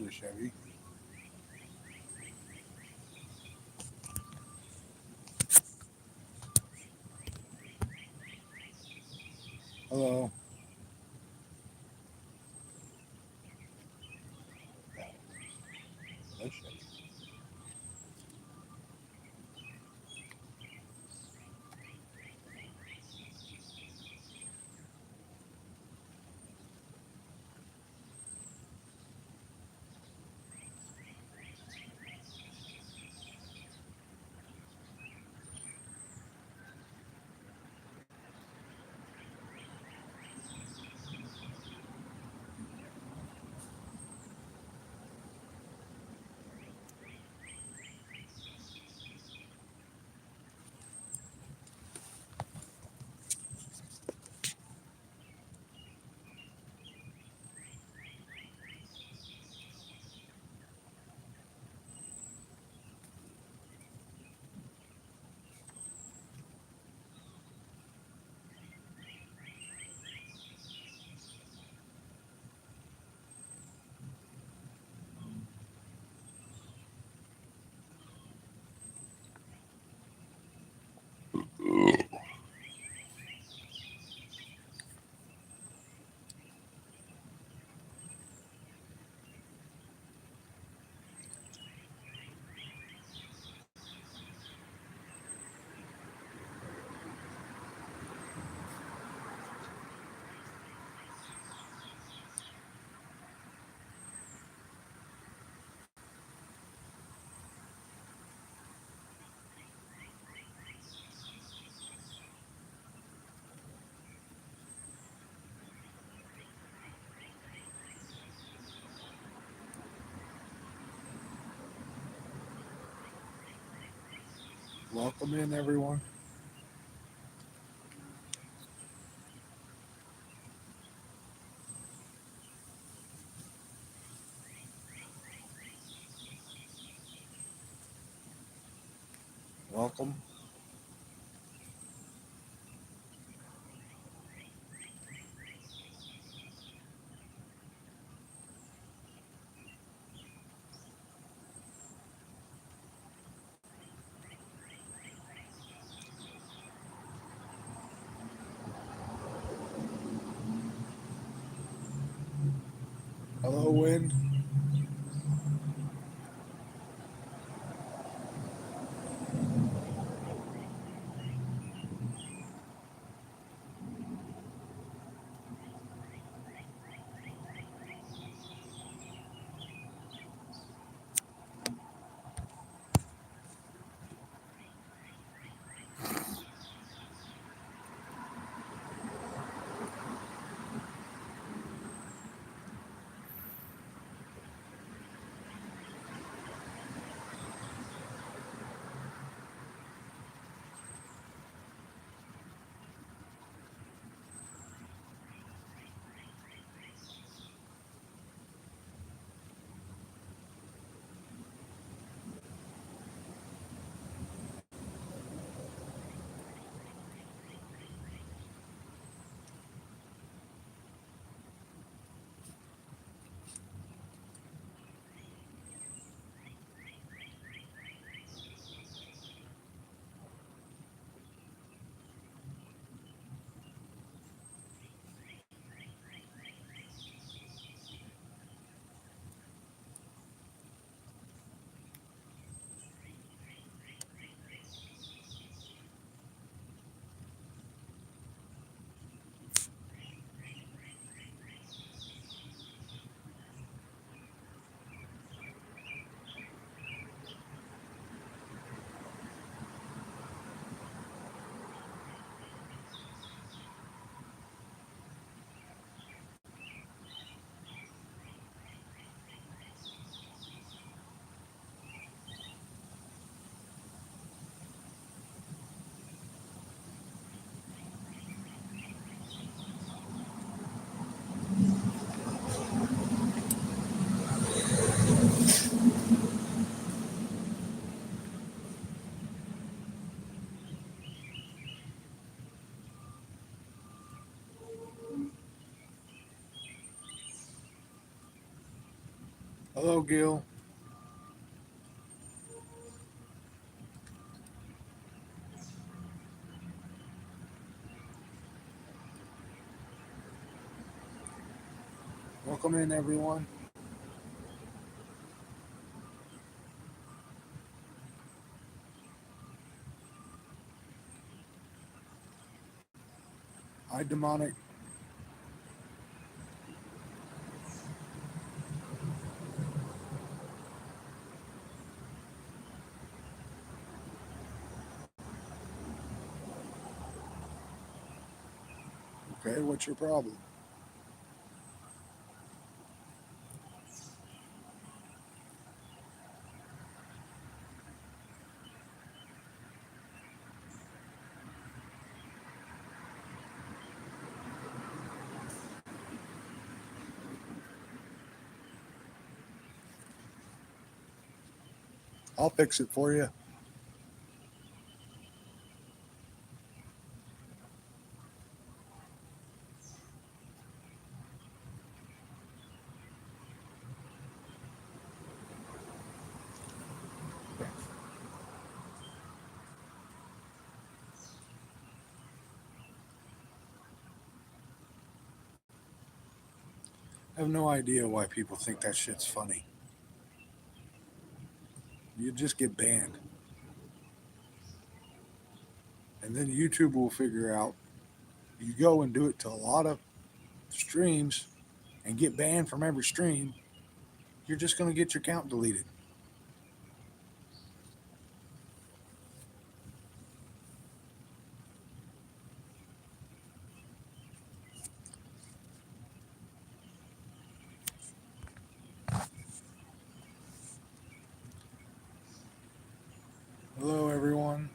Chevy. Hello. Hello, Chevy. Welcome in, everyone. Welcome. Hello, Win. Hello, Gil. Welcome in, everyone. Hi, Demonic. Okay, what's your problem? I'll fix it for you. I have no idea why people think that shit's funny. You just get banned. And then YouTube will figure out you go and do it to a lot of streams and get banned from every stream, you're just going to get your account deleted. Hello, everyone.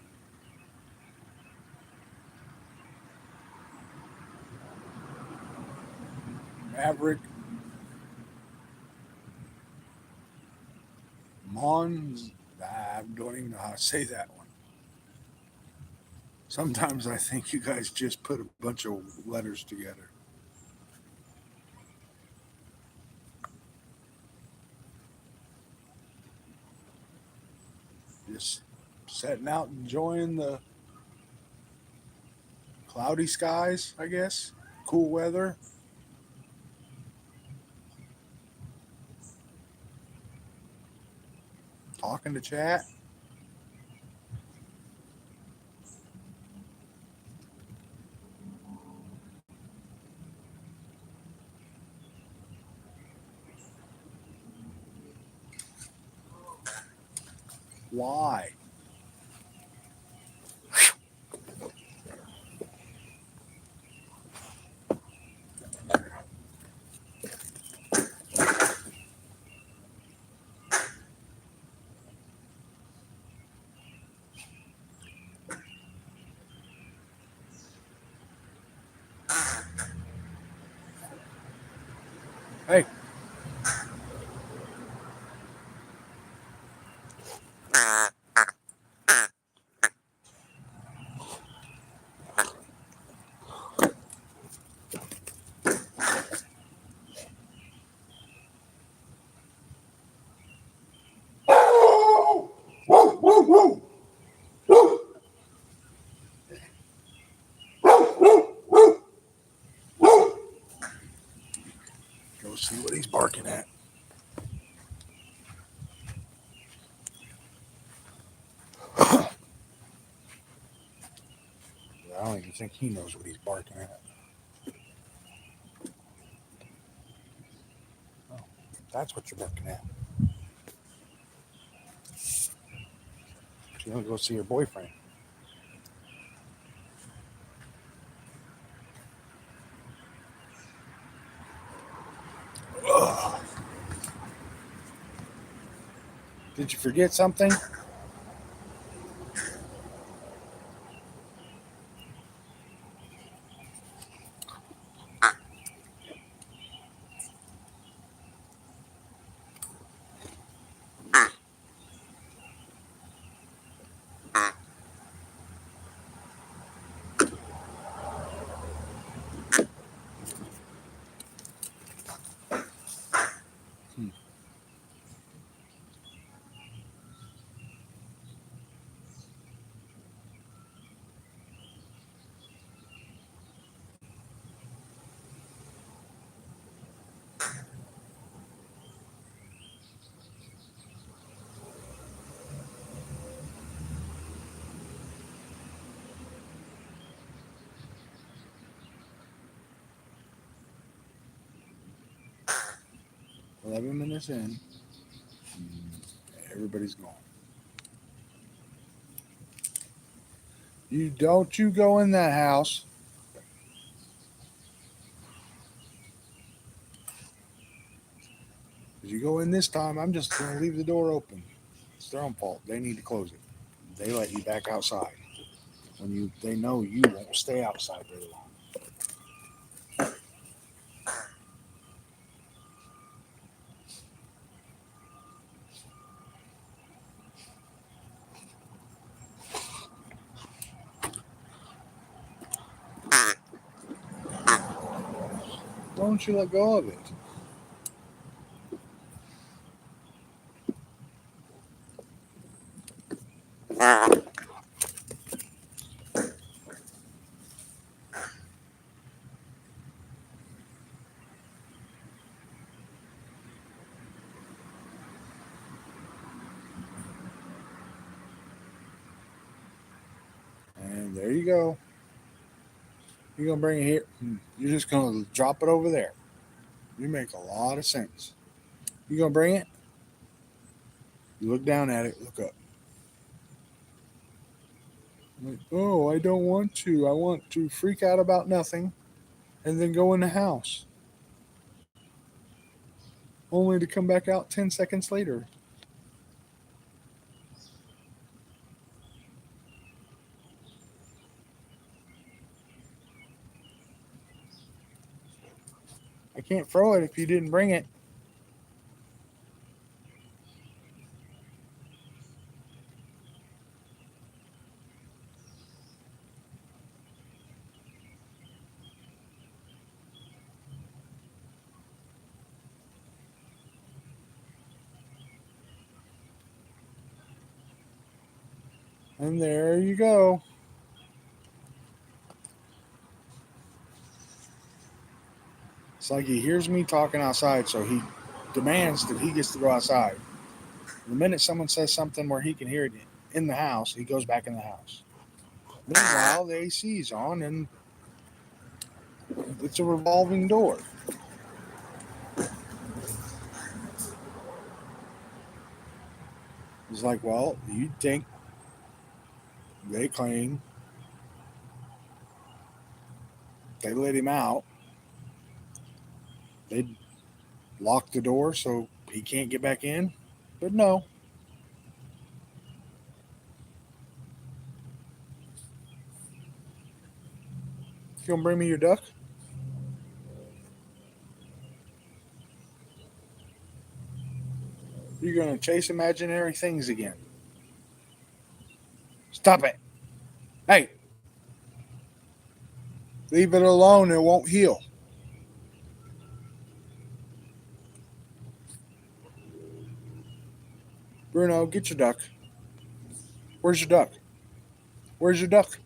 Maverick, Mons. I don't even know how to say that one. Sometimes I think you guys just put a bunch of letters together. Just setting out, enjoying the cloudy skies, I guess. Cool weather. Talking to chat. Why? Hey, go see what he's barking at. I don't even think he knows what he's barking at. Oh, that's what you're barking at. She's gonna go see her boyfriend. Ugh. Did you forget something? 11 minutes in, everybody's gone. You go in that house. If you go in this time, I'm just going to leave the door open. It's their own fault. They need to close it. They let you back outside when they know you won't stay outside very long. Why don't you let go of it? And there you go. You're gonna bring it here. You're just gonna drop it over there. You make a lot of sense. You're gonna bring it. You look down at it. Look up. Like, oh, I don't want to. I want to freak out about nothing, and then go in the house, only to come back out 10 seconds later. I can't throw it if you didn't bring it. And there you go. It's like he hears me talking outside, so he demands that he gets to go outside. The minute someone says something where he can hear it in the house, he goes back in the house. Meanwhile, the AC is on and it's a revolving door. It's like, well, you'd think they claim they let him out. They'd lock the door so he can't get back in. But no. You gonna bring me your duck? You're gonna chase imaginary things again. Stop it. Hey, leave it alone. It won't heal. Bruno, get your duck. Where's your duck? Where's your duck?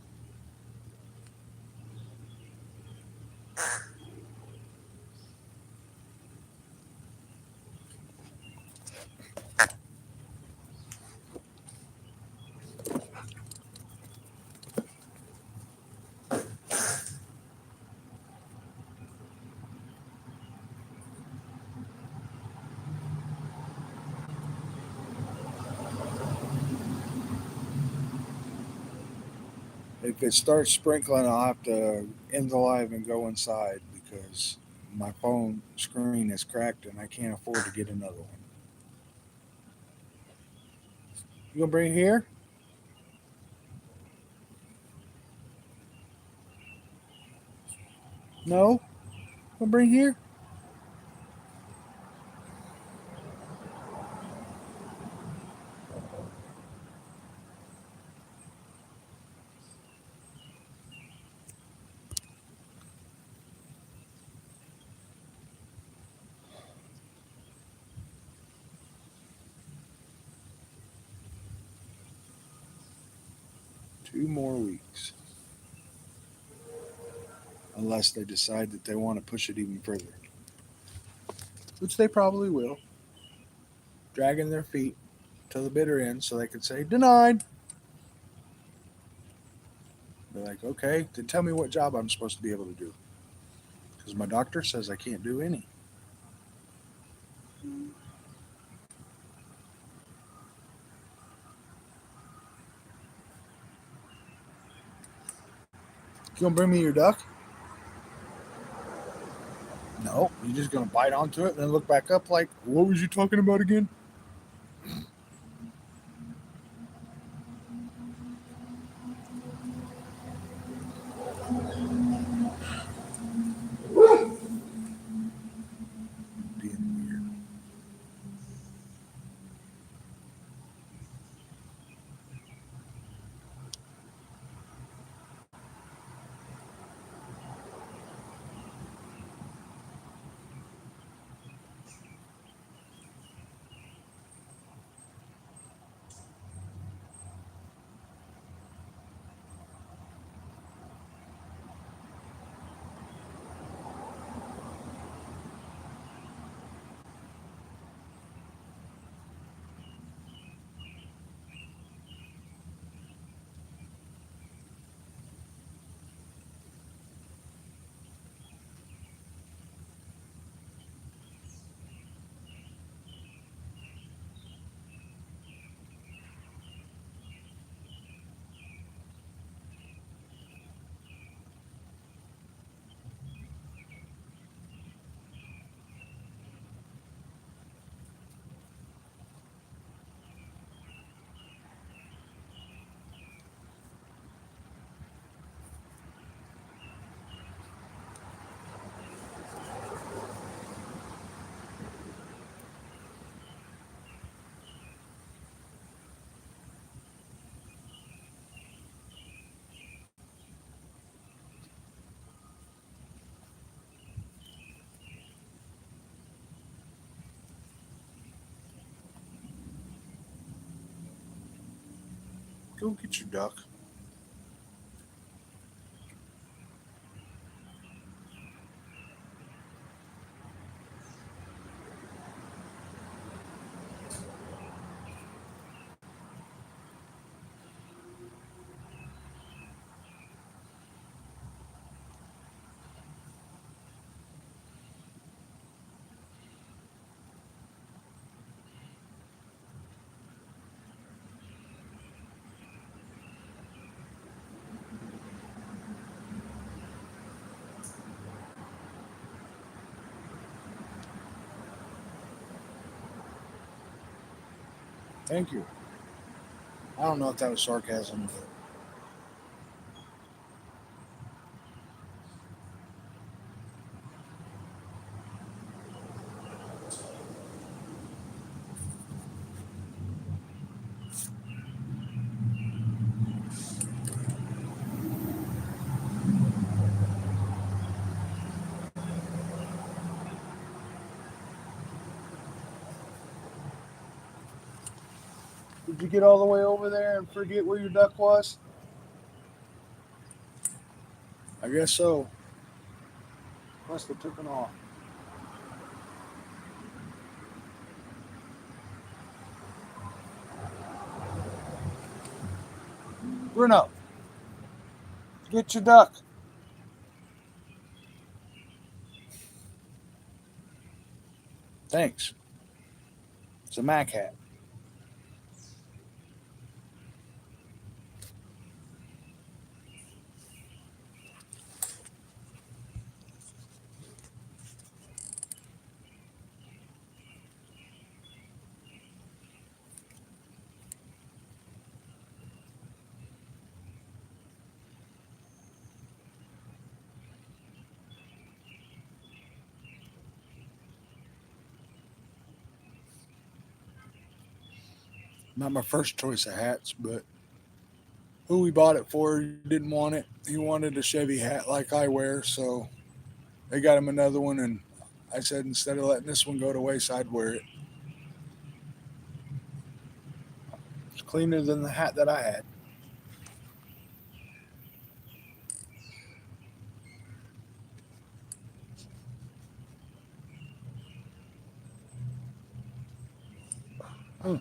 If it starts sprinkling, I'll have to end the live and go inside because my phone screen is cracked and I can't afford to get another one. You gonna bring it here? No? You gonna bring it here? 2 more weeks. Unless they decide that they want to push it even further. Which they probably will. Dragging their feet to the bitter end so they can say, denied. They're like, okay, then tell me what job I'm supposed to be able to do. Because my doctor says I can't do any. You gonna bring me your duck? No. You're just gonna bite onto it and then look back up like, what was you talking about again? Being weird. Go get your duck. Thank you. I don't know if that was sarcasm, but did you get all the way over there and forget where your duck was? I guess so. Must have taken off. Bruno, get your duck. Thanks. It's a Mac hat. Not my first choice of hats, but who we bought it for didn't want it. He wanted a Chevy hat like I wear, so they got him another one, and I said instead of letting this one go to waste, I'd wear it. It's cleaner than the hat that I had. Hmm.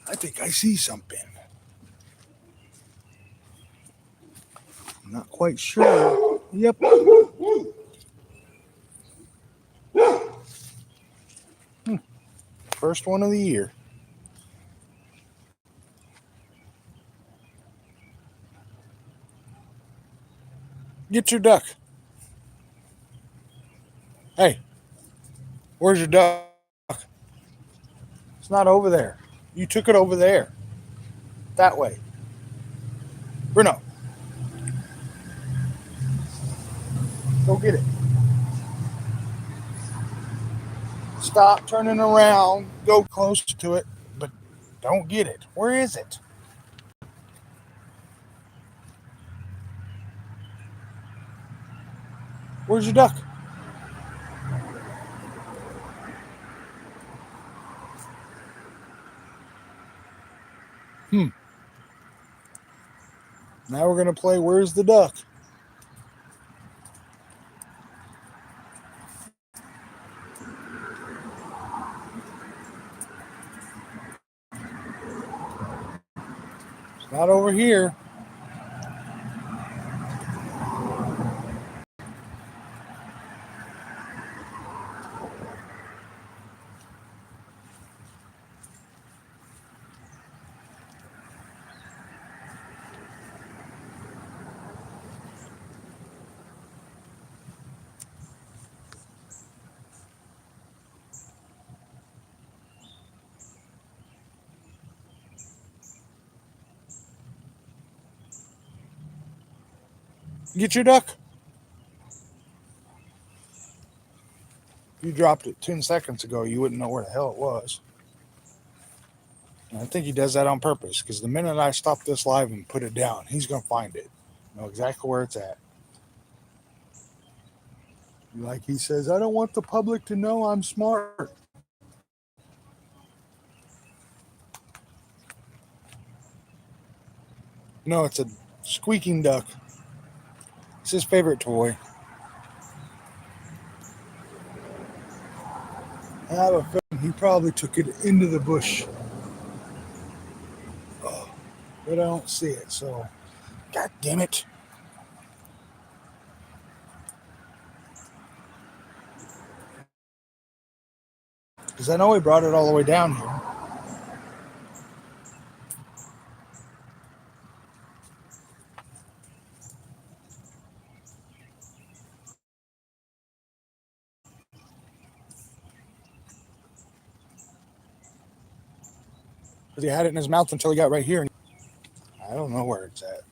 I think I see something. I'm not quite sure. Yep. Hmm. First one of the year. Get your duck. Hey, where's your duck? It's not over there. You took it over there. That way. Bruno, go get it. Stop turning around. Go close to it, but don't get it. Where is it? Where's your duck? Hmm. Now we're going to play Where's the Duck? It's not over here. Get your duck. You dropped it 10 seconds ago. You wouldn't know where the hell it was. And I think he does that on purpose because the minute I stop this live and put it down, he's going to find it. Know exactly where it's at. Like he says, I don't want the public to know I'm smart. No, it's a squeaking duck. It's his favorite toy. I have a feeling he probably took it into the bush. Oh, but I don't see it, so God damn it. Because I know he brought it all the way down here. Because he had it in his mouth until he got right here. And I don't know where it's at.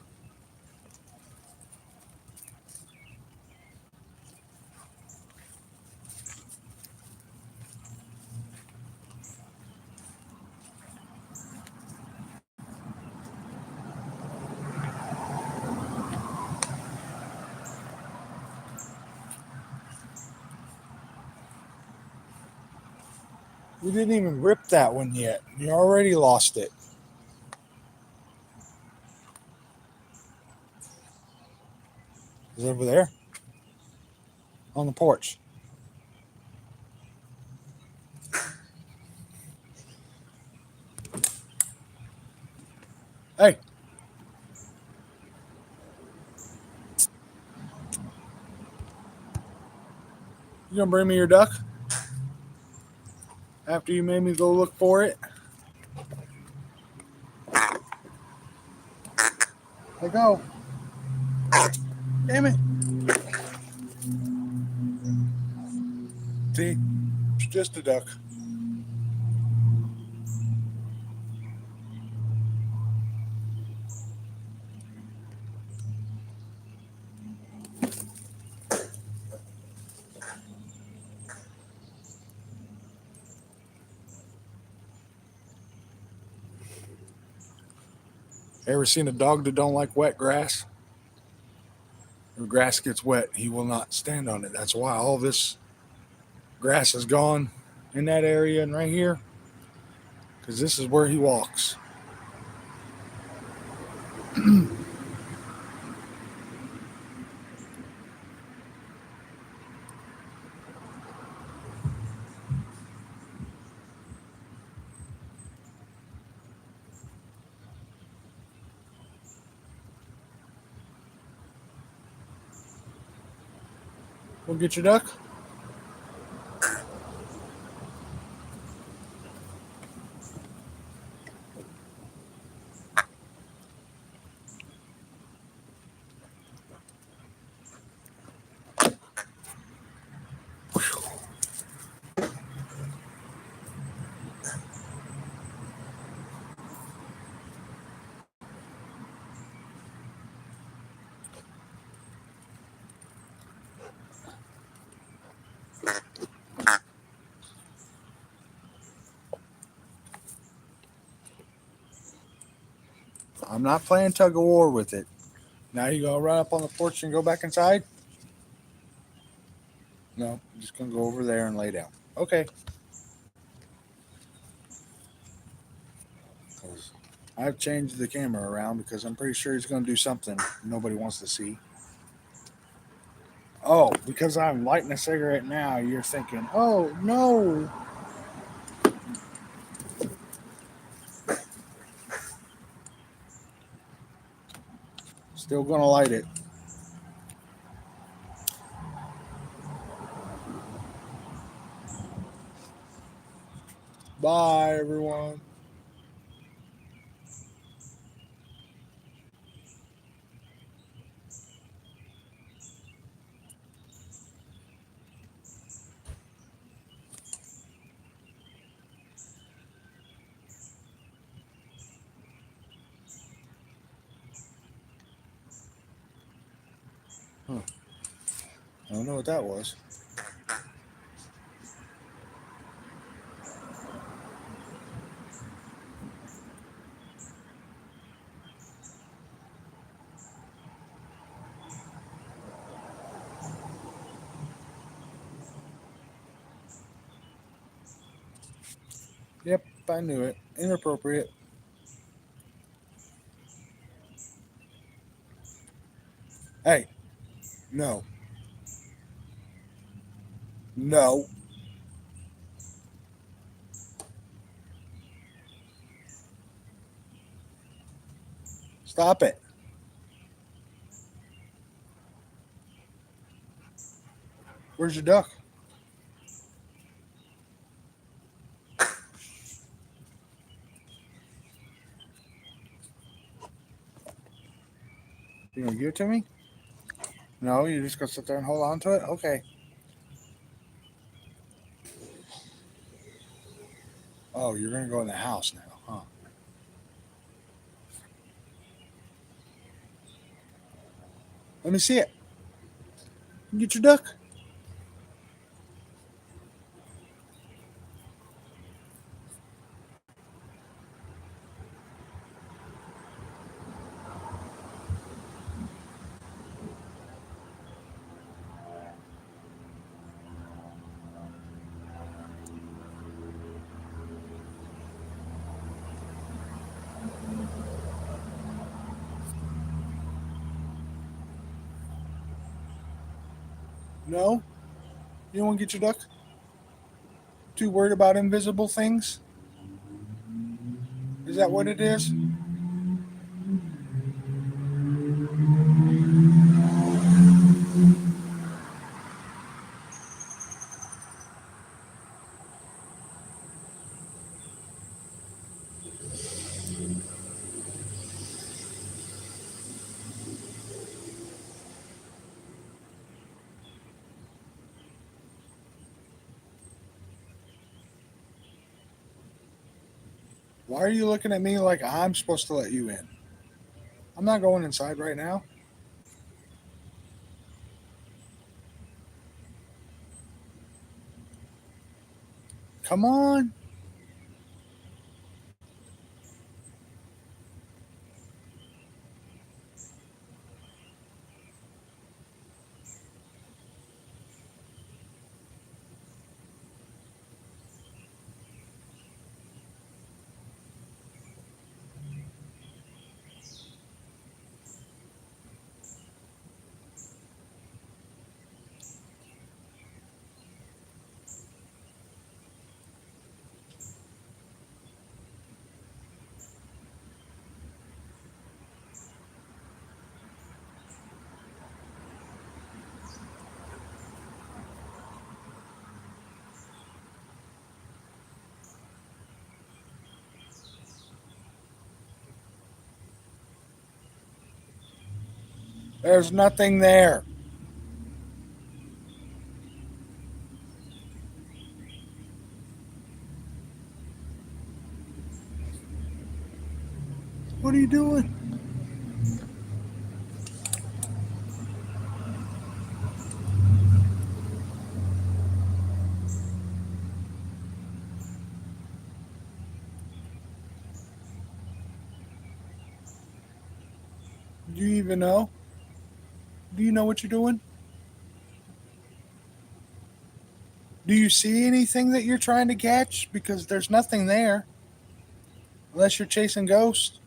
You didn't even rip that one yet. You already lost it. Is it over there? On the porch. Hey. You gonna bring me your duck? After you made me go look for it? Let go. Damn it. See? It's just a duck. Ever seen a dog that don't like wet grass? If grass gets wet, he will not stand on it. That's why all this grass is gone in that area and right here. Because this is where he walks. Go get your duck. I'm not playing tug of war with it. Now you gonna run up on the porch and go back inside? No, I'm just gonna go over there and lay down. Okay. 'Cause I've changed the camera around because I'm pretty sure he's gonna do something nobody wants to see. Oh, because I'm lighting a cigarette now, you're thinking, oh no. Still gonna light it. Bye, everyone. Huh. I don't know what that was. Yep, I knew it. Inappropriate. Hey, no. No. Stop it. Where's your duck? You gonna give it to me? No, you just gonna sit there and hold on to it? Okay. Oh, you're gonna go in the house now, huh? Let me see it. Get your duck. No? You don't want to get your duck? Too worried about invisible things? Is that what it is? Why are you looking at me like I'm supposed to let you in? I'm not going inside right now. Come on. There's nothing there. What are you doing? Do you even know? Do you know what you're doing? Do you see anything that you're trying to catch? Because there's nothing there unless you're chasing ghosts.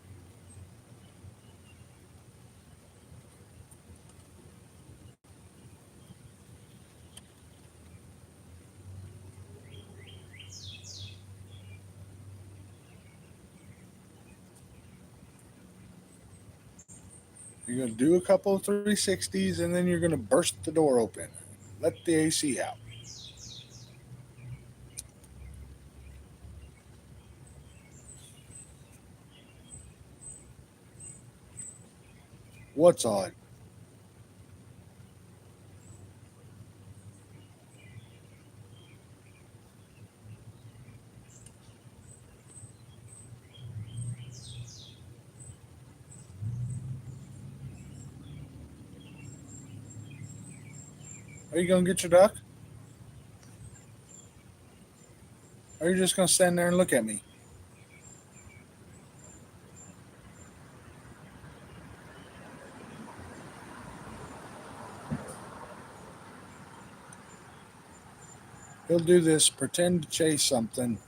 You're going to do a couple of 360s and then you're going to burst the door open. Let the AC out. What's odd? Are you going to get your duck? Or are you just going to stand there and look at me? He'll do this, pretend to chase something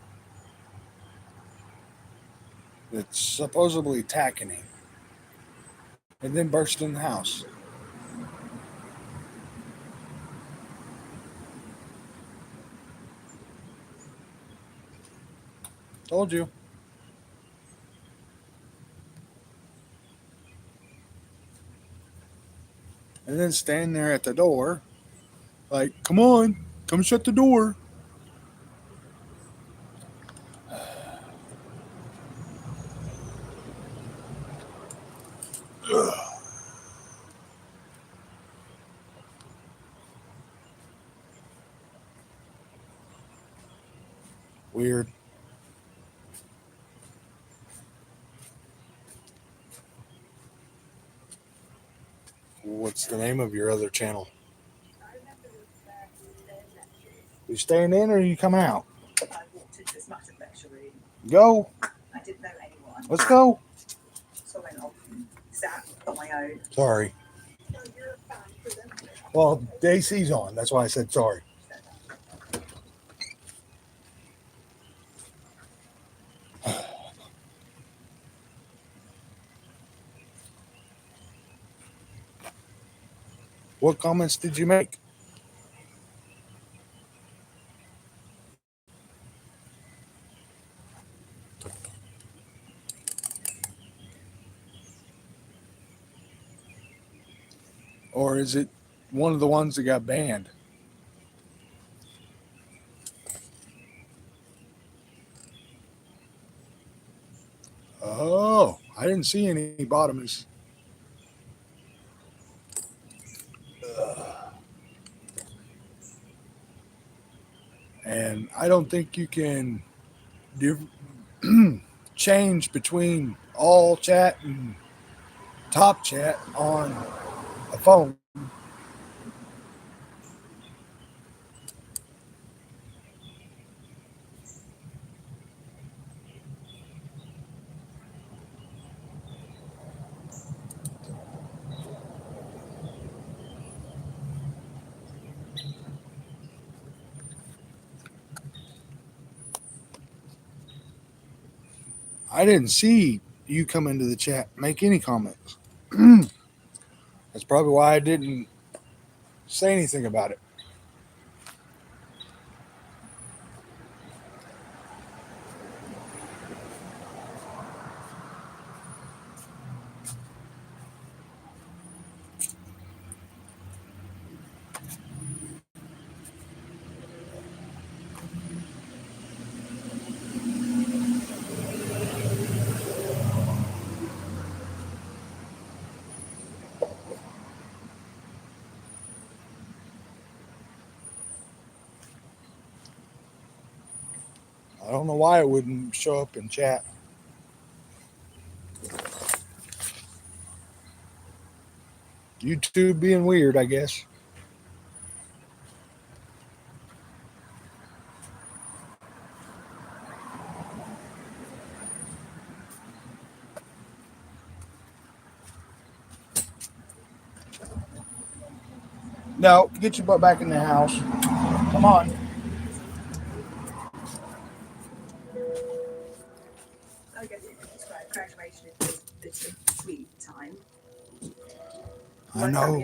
that's supposedly attacking him, and then burst in the house. Told you. And then stand there at the door, like, come on, come shut the door. Weird. What's the name of your other channel? You staying in or you coming out? Go. Let's go. Sorry. Well, AC's on. That's why I said sorry. What comments did you make? Or is it one of the ones that got banned? Oh, I didn't see any bottomies. And I don't think you can change between all chat and top chat on a phone. I didn't see you come into the chat, make any comments. That's probably why I didn't say anything about it. I don't know why it wouldn't show up in chat. YouTube being weird, I guess. No, get your butt back in the house. Come on. I guess you could describe graduation as this sweet time. I know.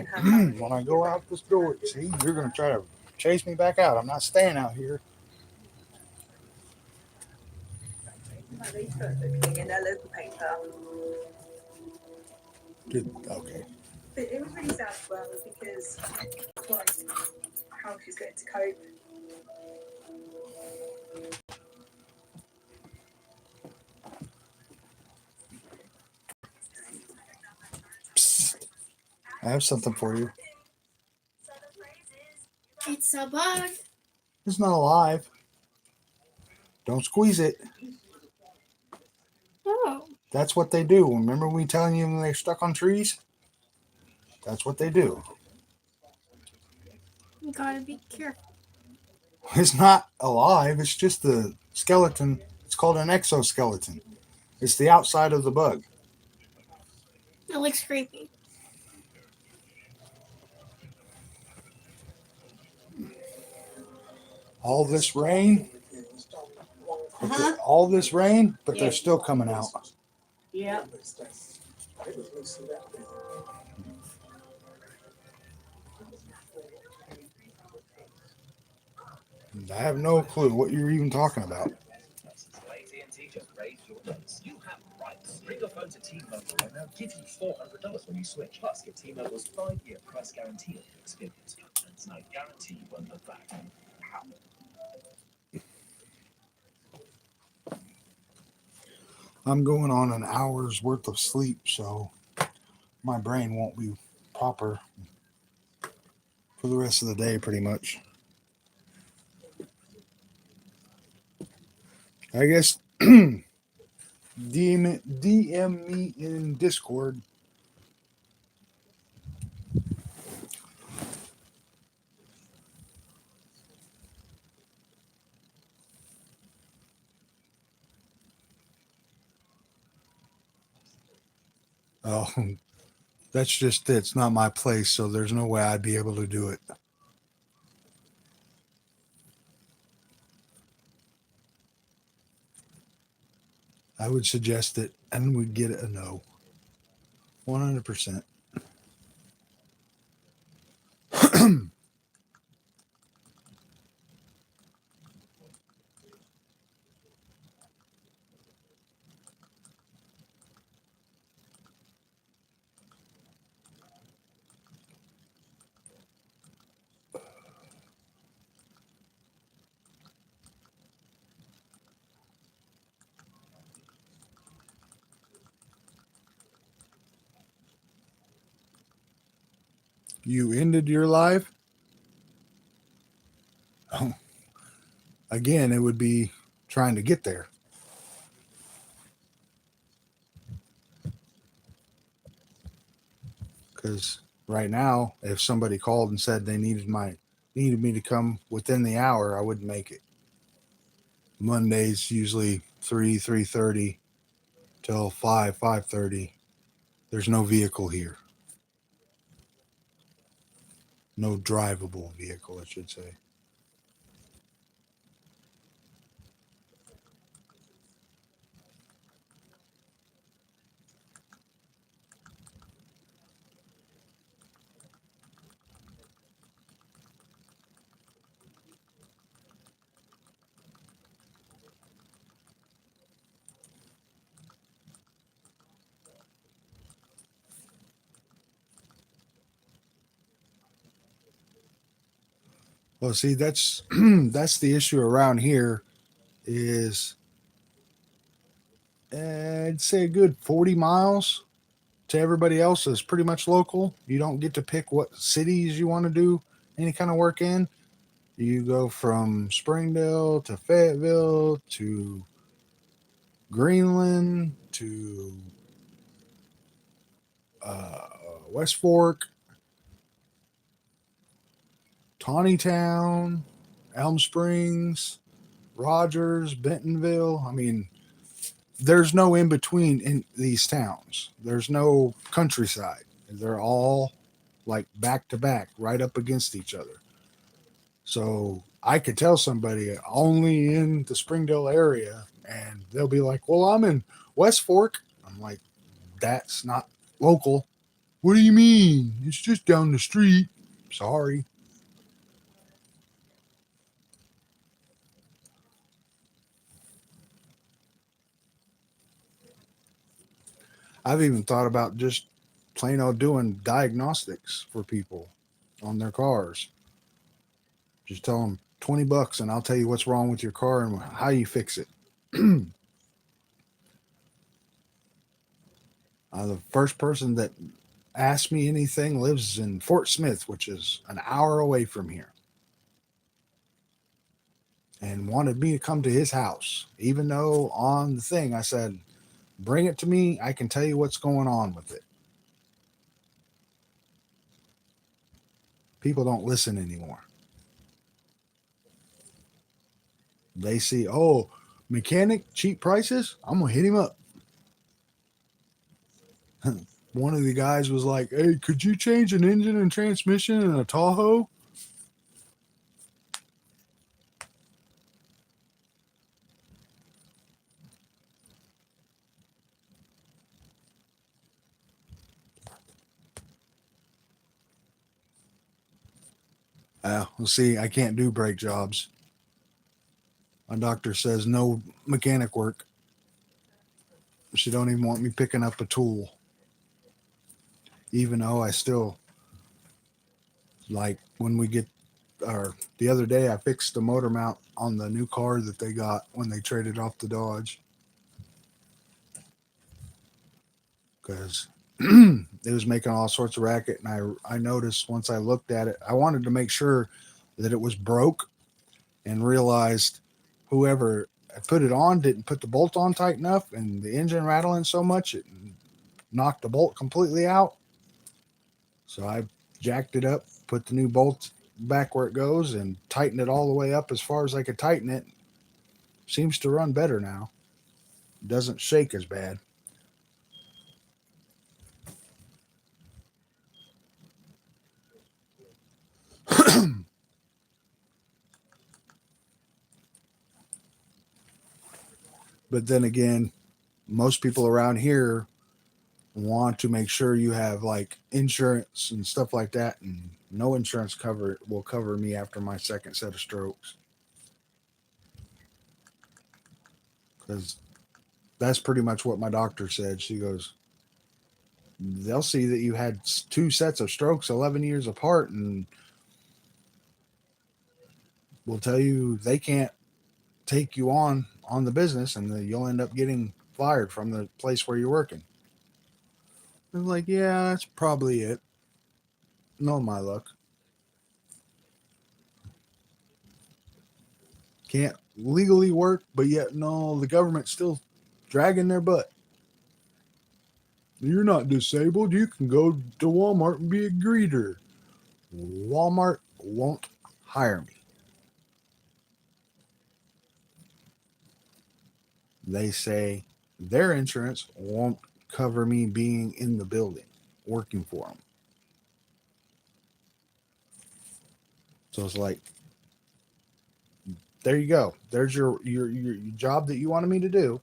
When I go out this door, see, you're going to try to chase me back out. I'm not staying out here. They put looking in their local paper. Okay. But it was really sad as well because, like, how she's going to cope. Psst. I have something for you. It's a bug. It's not alive. Don't squeeze it. Oh. That's what they do. Remember we telling you when they're stuck on trees? That's what they do. You gotta be careful. It's not alive. It's just the skeleton. It's called an exoskeleton. It's the outside of the bug. It looks creepy. All this rain. All this rain, but they're still coming out. Yeah. I have no clue what you're even talking about. You have rights. Bring your phone to T-Mobile and they'll give you $400 when you switch. Plus, get T-Mobile's 5-year price guarantee on your experience. And I guarantee you won't look back. I'm going on an hour's worth of sleep, so my brain won't be proper for the rest of the day, pretty much. I guess DM me in Discord. Oh, that's just it. It's not my place, so there's no way I'd be able to do it. I would suggest it, and we'd get a no. 100%. You ended your live? Oh. Again, it would be trying to get there. Because right now, if somebody called and said they needed me to come within the hour, I wouldn't make it. Mondays usually 3:30 till 5:30. There's no vehicle here. No drivable vehicle, I should say. Well, see, that's that's the issue around here. Is I'd say a good 40 miles to everybody else is pretty much local. You don't get to pick what cities you want to do any kind of work in. You go from Springdale to Fayetteville to Greenland to West Fork, Tawnytown, Elm Springs, Rogers, Bentonville. I mean, there's no in between in these towns. There's no countryside. They're all like back to back, right up against each other. So I could tell somebody only in the Springdale area, and they'll be like, "Well, I'm in West Fork." I'm like, "That's not local." "What do you mean? It's just down the street." Sorry. I've even thought about just plain old doing diagnostics for people on their cars. Just tell them $20 and I'll tell you what's wrong with your car and how you fix it. The first person that asked me anything lives in Fort Smith, which is an hour away from here, and wanted me to come to his house. Even though on the thing I said, bring it to me, I can tell you what's going on with it. People don't listen anymore. They see, oh, mechanic, cheap prices, I'm going to hit him up. One of the guys was like, hey, could you change an engine and transmission in a Tahoe? Well, see, I can't do brake jobs. My doctor says no mechanic work. She don't even want me picking up a tool. Even though I still, like, when we get, or the other day I fixed the motor mount on the new car that they got when they traded off the Dodge. Because it was making all sorts of racket, and I noticed once I looked at it, I wanted to make sure that it was broke, and realized whoever put it on didn't put the bolt on tight enough, and the engine rattling so much it knocked the bolt completely out. So I jacked it up, put the new bolt back where it goes, and tightened it all the way up as far as I could tighten it. Seems to run better now. Doesn't shake as bad. But then again, most people around here want to make sure you have like insurance and stuff like that, and no insurance cover will cover me after my second set of strokes, because that's pretty much what my doctor said. She goes, they'll see that you had two sets of strokes 11 years apart, and will tell you they can't take you on the business, and that you'll end up getting fired from the place where you're working. I was like, yeah, that's probably it. No, my luck. Can't legally work, but yet no, the government's still dragging their butt. You're not disabled. You can go to Walmart and be a greeter. Walmart won't hire me. They say their insurance won't cover me being in the building working for them. So it's like, there you go. There's your job that you wanted me to do.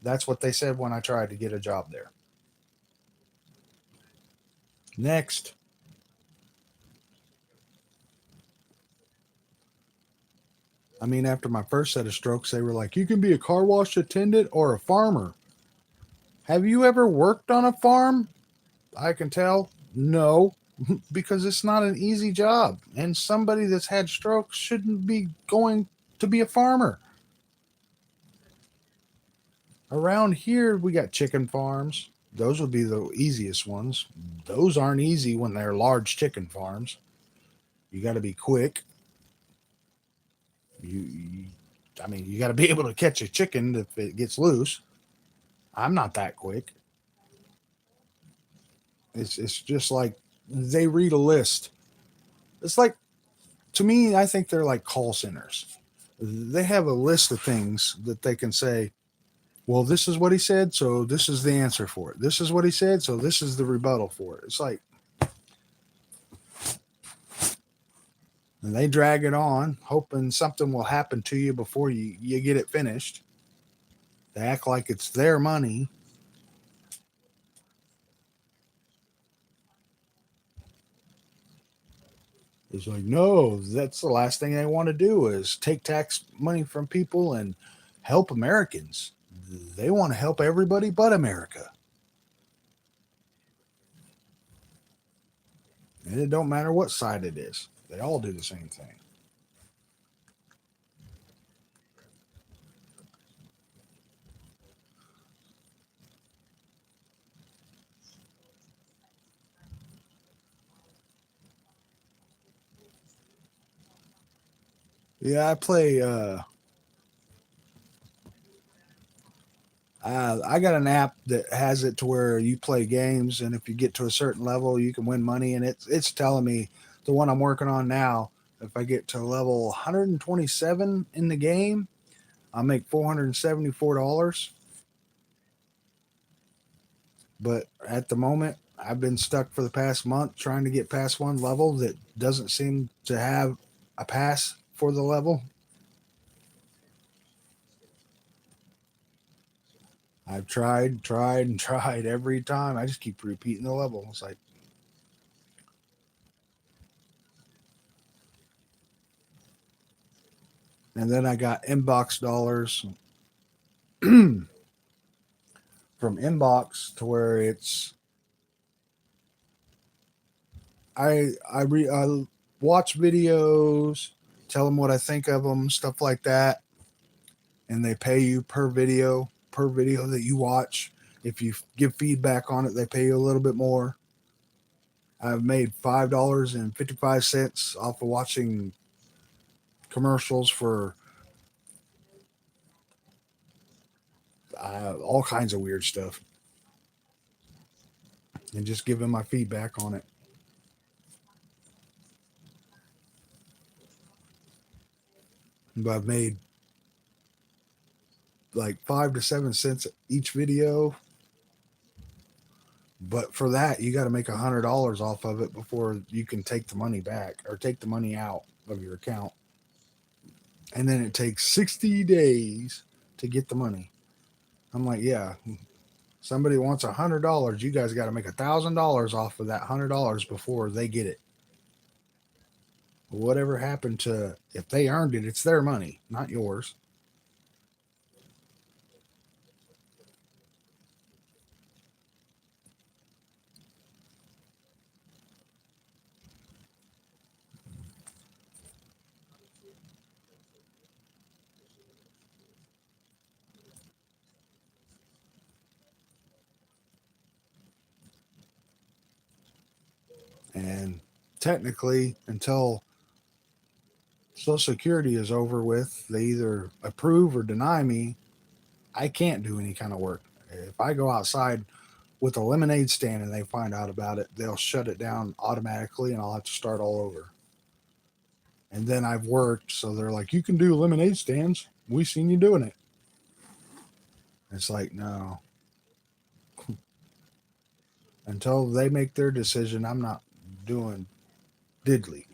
That's what they said when I tried to get a job there. Next. I mean, after my first set of strokes, they were like, you can be a car wash attendant or a farmer. Have you ever worked on a farm? I can tell, no, because it's not an easy job. And somebody that's had strokes shouldn't be going to be a farmer. Around here, we got chicken farms. Those would be the easiest ones. Those aren't easy when they're large chicken farms. You got to be quick. I mean, you got to be able to catch a chicken if it gets loose. I'm not that quick. It's just like they read a list. It's like, to me, I think they're like call centers. They have a list of things that they can say, well, this is what he said, so this is the answer for it. This is what he said, so this is the rebuttal for it. It's like, And they drag it on, hoping something will happen to you before you get it finished. They act like it's their money. It's like, no, that's the last thing they want to do is take tax money from people and help Americans. They want to help everybody but America. And it don't matter what side it is. They all do the same thing. Yeah, I play I got an app that has it to where you play games, and if you get to a certain level, you can win money. And it's telling me the one I'm working on now. If I get to level 127 in the game, I'll make $474. But at the moment, I've been stuck for the past month trying to get past one level that doesn't seem to have a pass for the level. I've tried, and tried every time. I just keep repeating the level. It's like, and then I got inbox dollars from inbox to where it's I watch videos, tell them what I think of them, stuff like that, and they pay you per video that you watch. If you give feedback on it, they pay you a little bit more. I've made $5.55 off of watching commercials for all kinds of weird stuff and just giving my feedback on it. But I've made like 5 to 7 cents each video. But for that, you got to make $100 off of it before you can take the money back or take the money out of your account. And then it takes 60 days to get the money. I'm like, yeah, somebody wants $100. You guys got to make $1,000 off of that $100 before they get it. Whatever happened to if they earned it, it's their money, not yours. And technically, until Social Security is over with, they either approve or deny me. I can't do any kind of work. If I go outside with a lemonade stand and they find out about it, they'll shut it down automatically and I'll have to start all over. And then I've worked, so they're like, you can do lemonade stands. We seen you doing it. It's like, no. Until they make their decision, I'm not doing diddly.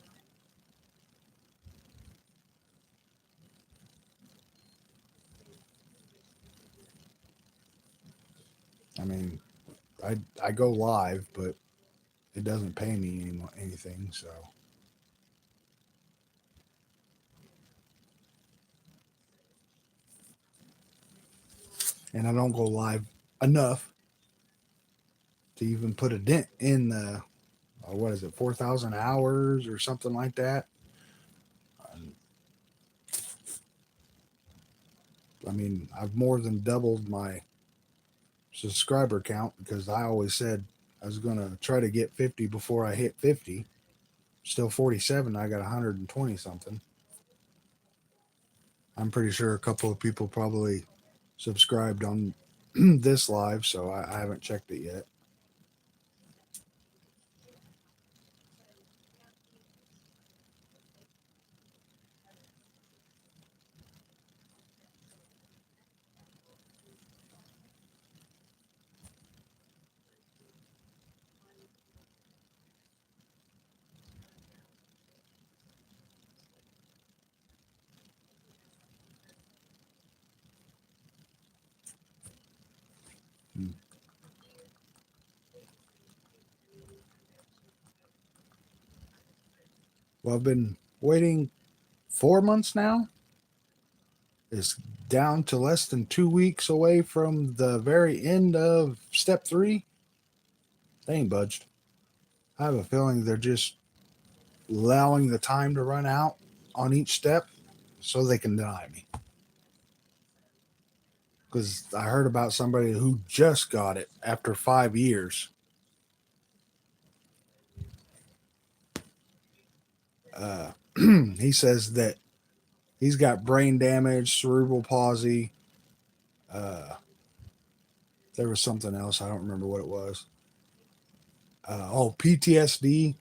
I mean, I go live, but it doesn't pay me anything, so. And I don't go live enough to even put a dent in the, what is it, 4,000 hours or something like that. I mean, I've more than doubled my subscriber count because I always said I was going to try to get 50 before I hit 50. Still 47. I got 120 something. I'm pretty sure a couple of people probably subscribed on this live, so I haven't checked it yet. Well, I've been waiting 4 months now. It's down to less than 2 weeks away from the very end of step 3. They ain't budged. I have a feeling they're just allowing the time to run out on each step so they can deny me. Because I heard about somebody who just got it after 5 years. He says that he's got brain damage, cerebral palsy. Uh, there was something else. I don't remember what it was. PTSD,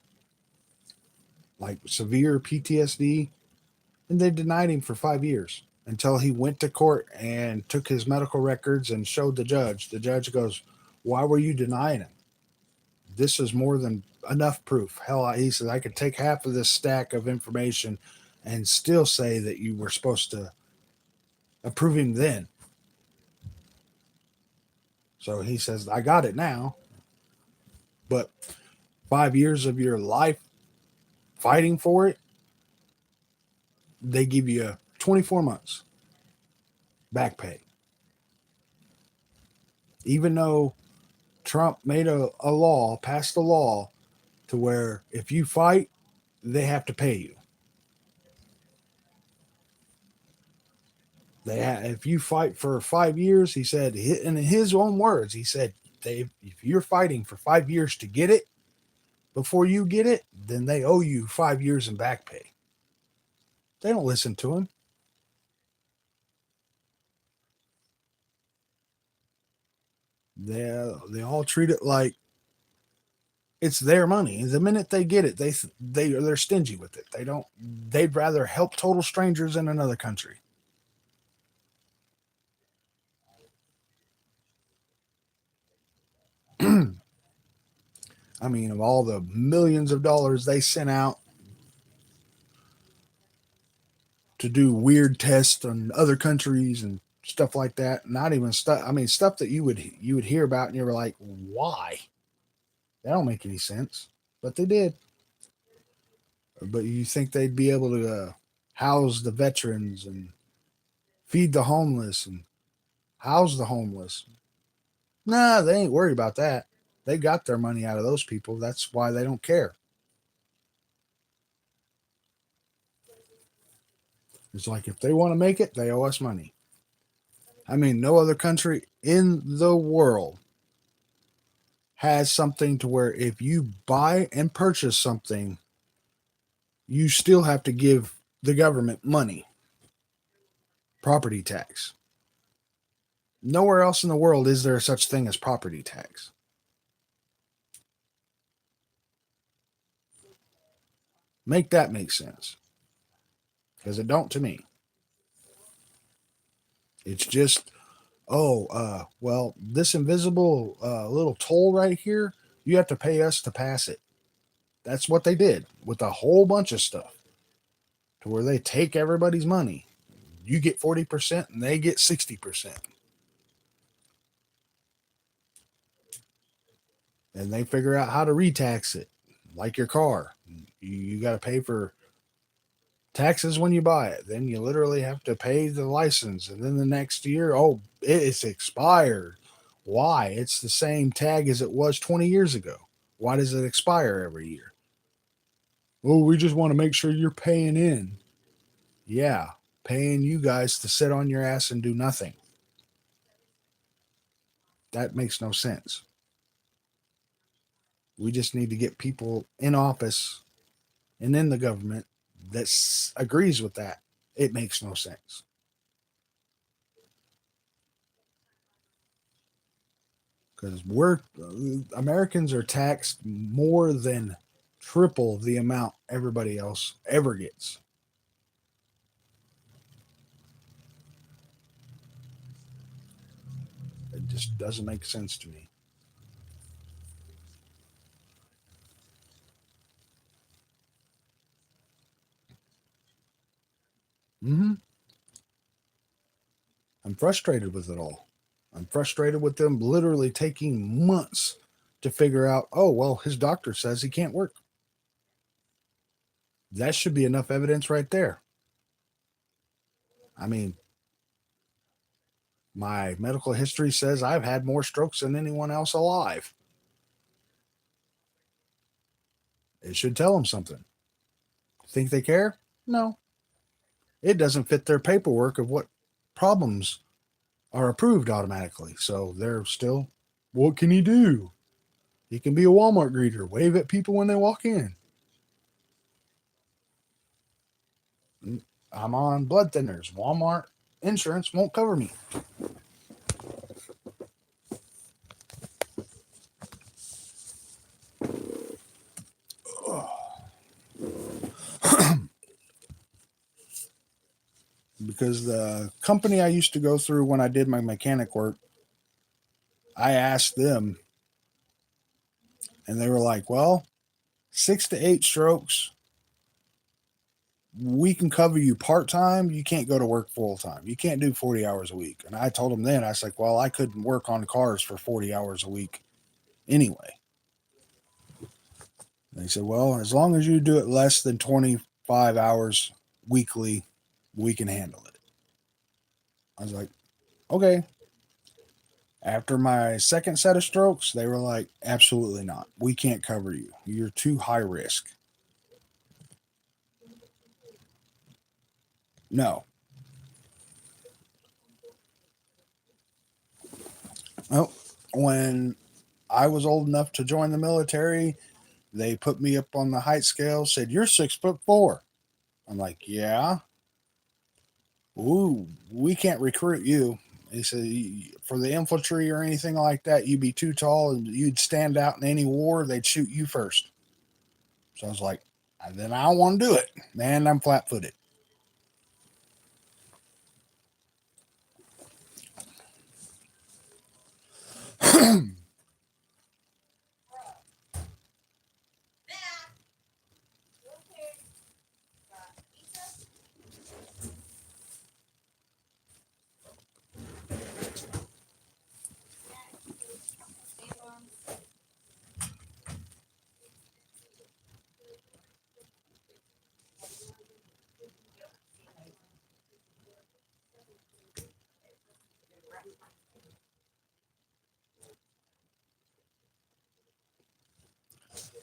like severe PTSD. And they denied him for 5 years until he went to court and took his medical records and showed the judge. The judge goes, "Why were you denying him? This is more than enough proof." Hell, he said, "I could take half of this stack of information and still say that you were supposed to approve him then." So he says, "I got it now, but 5 years of your life fighting for it, they give you 24 months back pay." Even though Trump made a law, passed a law to where if you fight, they have to pay you. If you fight for 5 years, he said, in his own words, he said, if you're fighting for 5 years to get it, before you get it, then they owe you 5 years in back pay. They don't listen to him. They all treat it like it's their money. The minute they get it, they're stingy with it. They'd rather help total strangers in another country. I mean, of all the millions of dollars they sent out to do weird tests on other countries and stuff like that, not even stuff. I mean, stuff that you would hear about, and you were like, "Why? That don't make any sense." But they did. But you think they'd be able to house the veterans and feed the homeless and house the homeless? Nah, they ain't worried about that. They got their money out of those people. That's why they don't care. It's like if they want to make it, they owe us money. I mean, no other country in the world has something to where if you buy and purchase something, you still have to give the government money, property tax. Nowhere else in the world is there such thing as property tax. Make that make sense. Because it don't to me. It's just, well, this invisible little toll right here, you have to pay us to pass it. That's what they did with a whole bunch of stuff, to where they take everybody's money. You get 40% and they get 60%. And they figure out how to retax it, like your car. You got to pay for taxes when you buy it. Then you literally have to pay the license. And then the next year, it's expired. Why? It's the same tag as it was 20 years ago. Why does it expire every year? Well, we just want to make sure you're paying in. Yeah, paying you guys to sit on your ass and do nothing. That makes no sense. We just need to get people in office and in the government that agrees with that. It makes no sense. Because Americans are taxed more than triple the amount everybody else ever gets. It just doesn't make sense to me. Mm-hmm. I'm frustrated with it all. I'm frustrated with them literally taking months to figure out, oh, well, his doctor says he can't work. That should be enough evidence right there. I mean, my medical history says I've had more strokes than anyone else alive. It should tell them something. Think they care? No. It doesn't fit their paperwork of what problems are approved automatically. So they're still, what can he do? He can be a Walmart greeter, wave at people when they walk in. I'm on blood thinners. Walmart insurance won't cover me. Because the company I used to go through when I did my mechanic work, I asked them, and they were like, well, 6 to 8 strokes, we can cover you part-time. You can't go to work full-time. You can't do 40 hours a week. And I told them then, I was like, well, I couldn't work on cars for 40 hours a week anyway. And they said, well, as long as you do it less than 25 hours weekly, we can handle it. I was like, okay. After my second set of strokes, they were like, absolutely not. We can't cover you. You're too high risk. No. Well, when I was old enough to join the military, they put me up on the height scale, said, you're 6'4". I'm like, yeah. Ooh, we can't recruit you. He said, for the infantry or anything like that, you'd be too tall and you'd stand out in any war. They'd shoot you first. So I was like, then I don't want to do it. Man, I'm flat footed.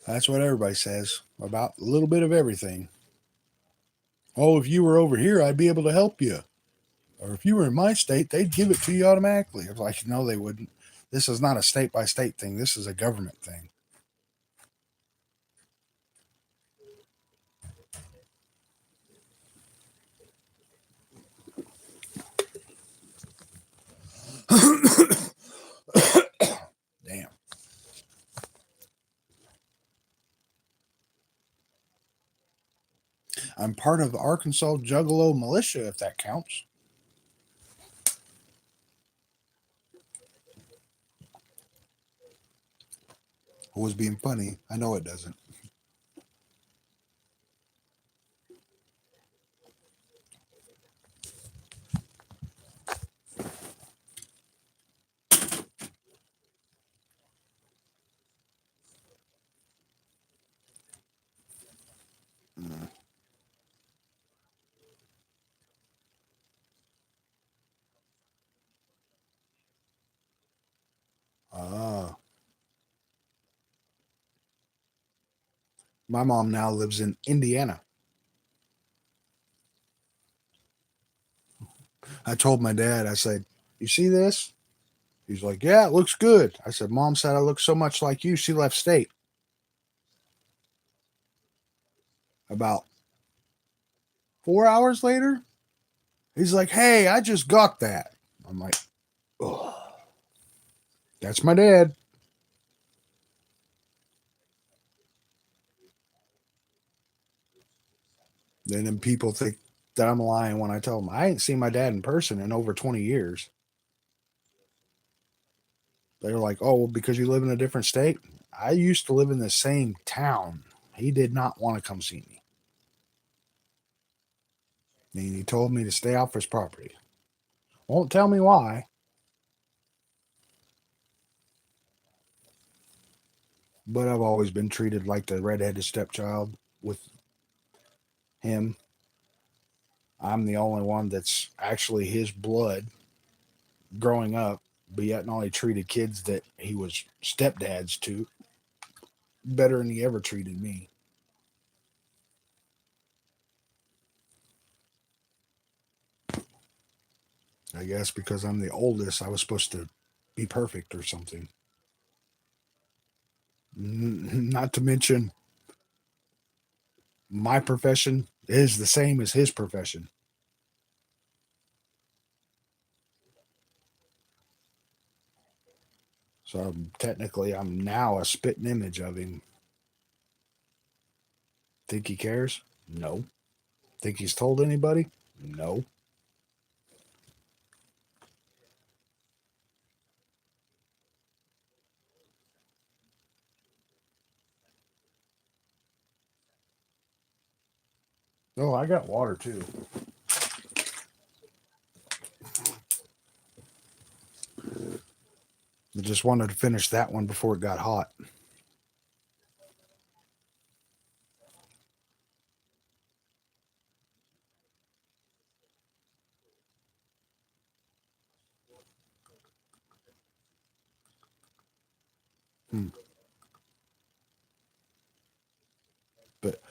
That's what everybody says about a little bit of everything. Oh, if you were over here, I'd be able to help you. Or if you were in my state, they'd give it to you automatically. I was like, no, they wouldn't. This is not a state by state thing. This is a government thing. Damn. I'm part of the Arkansas Juggalo militia, if that counts. I was being funny. I know it doesn't. Mm. Ah. My mom now lives in Indiana. I told my dad, I said, you see this? He's like, yeah, it looks good. I said, Mom said I look so much like you, she left state. About 4 hours later, he's like, hey, I just got that. I'm like, oh, that's my dad. Then people think that I'm lying when I tell them I ain't seen my dad in person in over 20 years. They're like, oh, well, because you live in a different state? I used to live in the same town. He did not want to come see me. And he told me to stay off his property. Won't tell me why. But I've always been treated like the redheaded stepchild with him. I'm the only one that's actually his blood growing up, but yet and all he treated kids that he was stepdads to better than he ever treated me. I guess because I'm the oldest, I was supposed to be perfect or something. Not to mention, my profession is the same as his profession. So technically, I'm now a spitting image of him. Think he cares? No. Think he's told anybody? No. Oh, I got water too. I just wanted to finish that one before it got hot. But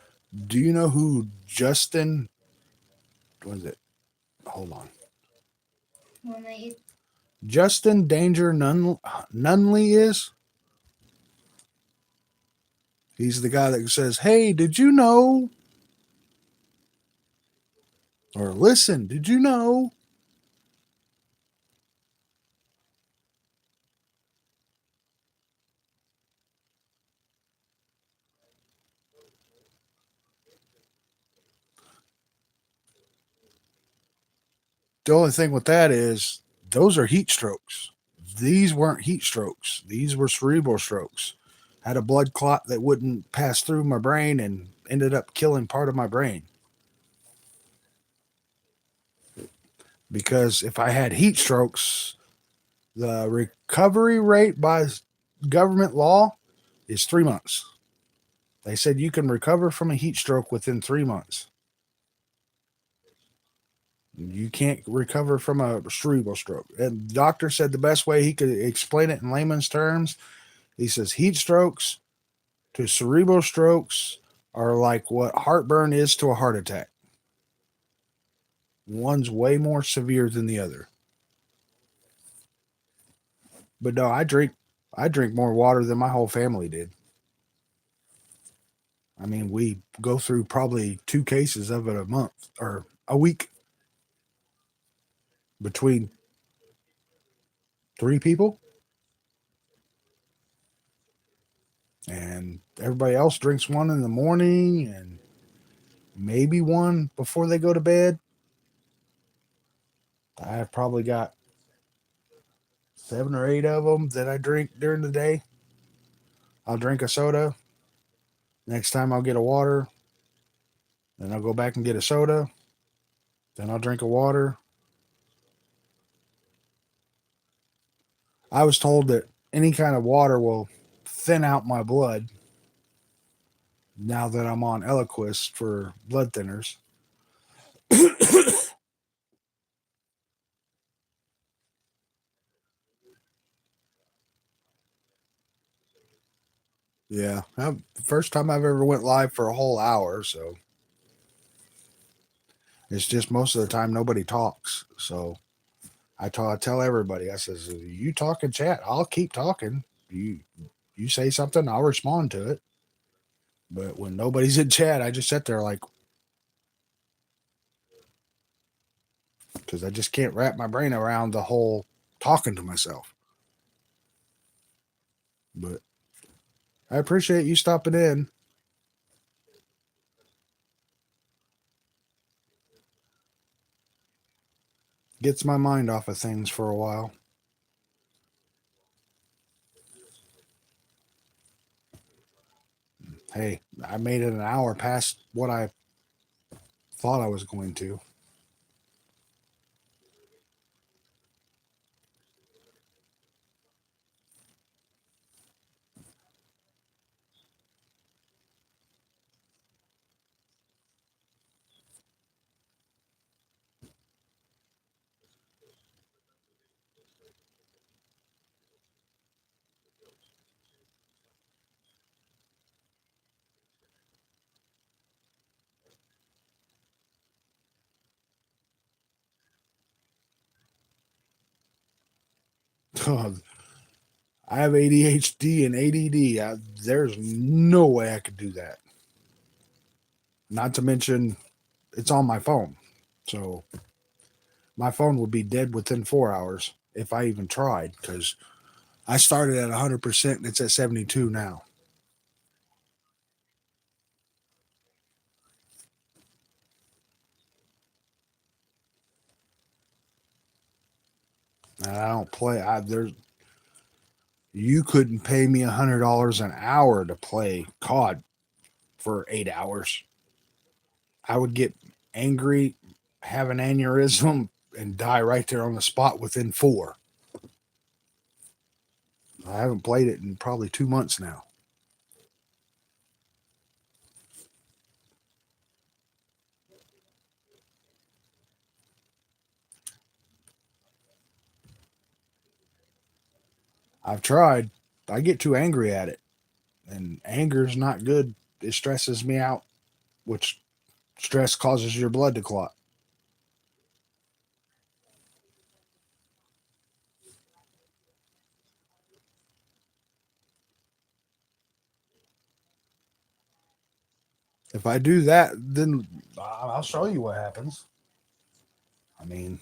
do you know who Justin was it? Hold on. Justin Danger Nunley is? He's the guy that says, "Hey, did you know?" Or "Listen, did you know?" The only thing with that is those are heat strokes. These weren't heat strokes. These were cerebral strokes. I had a blood clot that wouldn't pass through my brain and ended up killing part of my brain. Because if I had heat strokes, the recovery rate by government law is 3 months. They said you can recover from a heat stroke within 3 months. You can't recover from a cerebral stroke. And the doctor said the best way he could explain it in layman's terms, he says heat strokes to cerebral strokes are like what heartburn is to a heart attack. One's way more severe than the other. But no, I drink more water than my whole family did. I mean, we go through probably 2 cases of it a month or a week between 3 people. And everybody else drinks one in the morning and maybe one before they go to bed. I've probably got 7 or 8 of them that I drink during the day. I'll drink a soda. Next time I'll get a water. Then I'll go back and get a soda. Then I'll drink a water. I was told that any kind of water will thin out my blood now that I'm on Eliquis for blood thinners. Yeah, first time I've ever went live for a whole hour, so it's just most of the time nobody talks. So I tell everybody, I says, you talk in chat, I'll keep talking. You say something, I'll respond to it. But when nobody's in chat, I just sit there like, because I just can't wrap my brain around the whole talking to myself. But I appreciate you stopping in. Gets my mind off of things for a while. Hey, I made it an hour past what I thought I was going to. I have ADHD and ADD. There's no way I could do that. Not to mention, it's on my phone. So my phone would be dead within 4 hours if I even tried, because I started at 100% and it's at 72 now. And I don't play. You couldn't pay me $100 an hour to play COD for 8 hours. I would get angry, have an aneurysm, and die right there on the spot within 4. I haven't played it in probably 2 months now. I've tried. I get too angry at it, and anger is not good. It stresses me out, which stress causes your blood to clot. If I do that, then I'll show you what happens. I mean,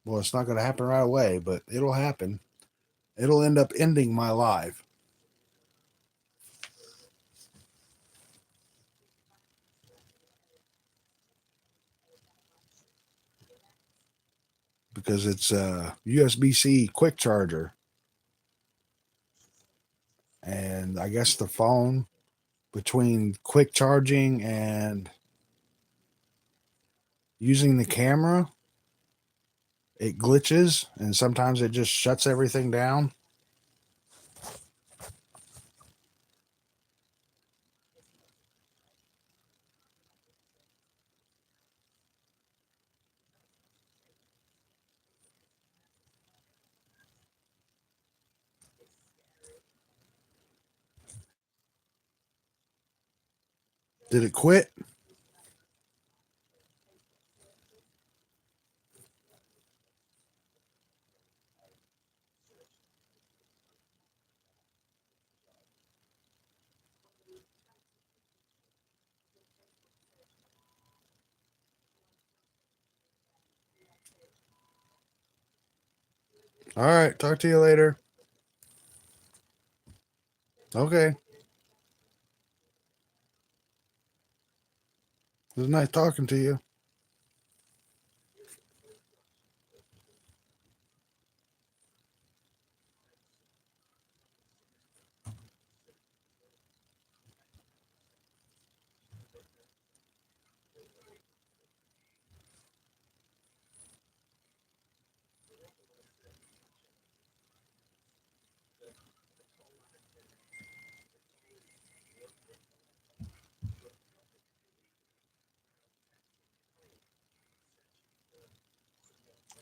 well, it's not going to happen right away, but it'll happen. It'll end up ending my life. Because it's a USB-C quick charger. And I guess the phone, between quick charging and using the camera, it glitches and sometimes it just shuts everything down. Did it quit? All right. Talk to you later. Okay. It was nice talking to you.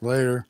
Later.